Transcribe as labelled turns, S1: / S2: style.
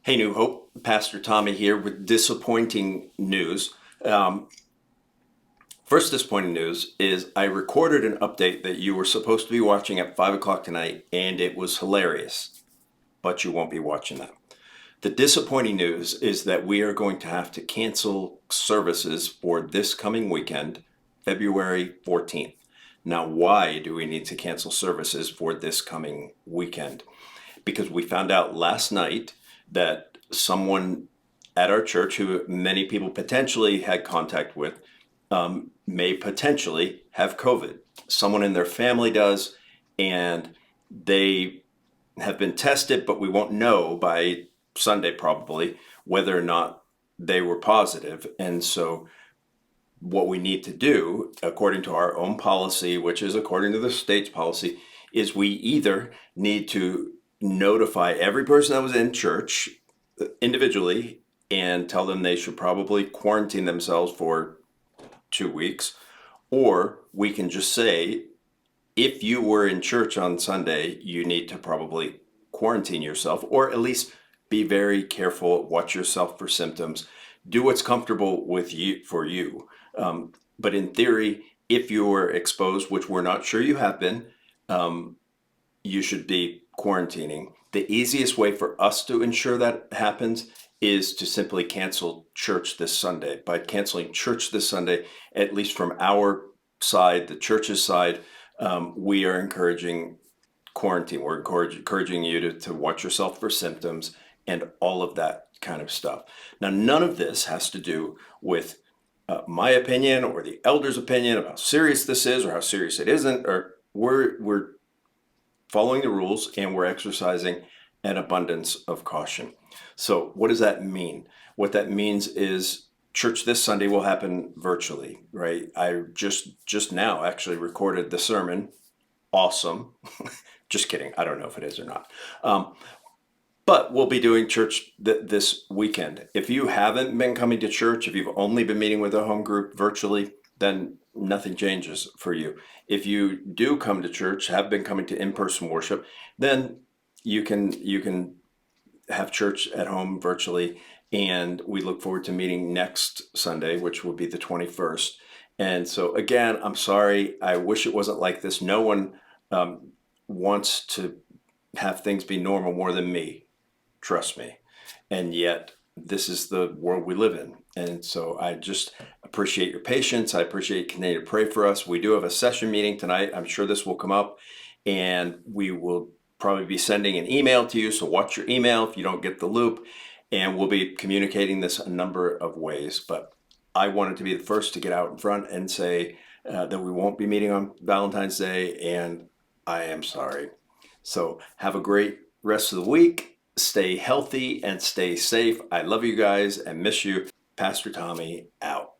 S1: Hey, New Hope, Pastor Tommy here with disappointing news. Um, First disappointing news is I recorded an update that you were supposed to be watching at 5 o'clock tonight, and it was hilarious, but you won't be watching that. The disappointing news is that we are going to have to cancel services for this coming weekend, February 14th. Now, why do we need to cancel services for this coming weekend? Because we found out last night that someone at our church, who many people potentially had contact with, may potentially have COVID. Someone in their family does, and they have been tested, but we won't know by Sunday probably whether or not they were positive. And so, what we need to do, according to our own policy, which is according to the state's policy, is we either need to notify every person that was in church individually and tell them they should probably quarantine themselves for 2 weeks, or we can just say, if you were in church on Sunday, you need to probably quarantine yourself, or at least be very careful, watch yourself for symptoms, do what's comfortable with you for you. But in theory, if you were exposed, which we're not sure you have been, you should be quarantining. The easiest way for us to ensure that happens is to simply cancel church this Sunday. By canceling church this Sunday, at least from our side, the church's side, we are encouraging quarantine. We're encouraging you to watch yourself for symptoms and all of that kind of stuff. Now, none of this has to do with my opinion or the elder's opinion of how serious this is or how serious it isn't. Or we're following the rules and we're exercising an abundance of caution. So, what does that mean? What that means is church this Sunday will happen virtually, right? I just now actually recorded the sermon. Awesome. Just kidding. I don't know if it is or not. But we'll be doing church this weekend. If you haven't been coming to church, if you've only been meeting with a home group virtually, then nothing changes for you. If you do come to church, have been coming to in-person worship, then you can have church at home virtually. And we look forward to meeting next Sunday, which will be the 21st. And so again, I'm sorry. I wish it wasn't like this. No one wants to have things be normal more than me. Trust me. And yet, this is the world we live in. And so I just appreciate your patience. I appreciate you continuing to pray for us. We do have a session meeting tonight. I'm sure this will come up, and we will probably be sending an email to you. So watch your email if you don't get the loop. And we'll be communicating this a number of ways. But I wanted to be the first to get out in front and say that we won't be meeting on Valentine's Day, and I am sorry. So have a great rest of the week. Stay healthy and stay safe. I love you guys and miss you. Pastor Tommy out.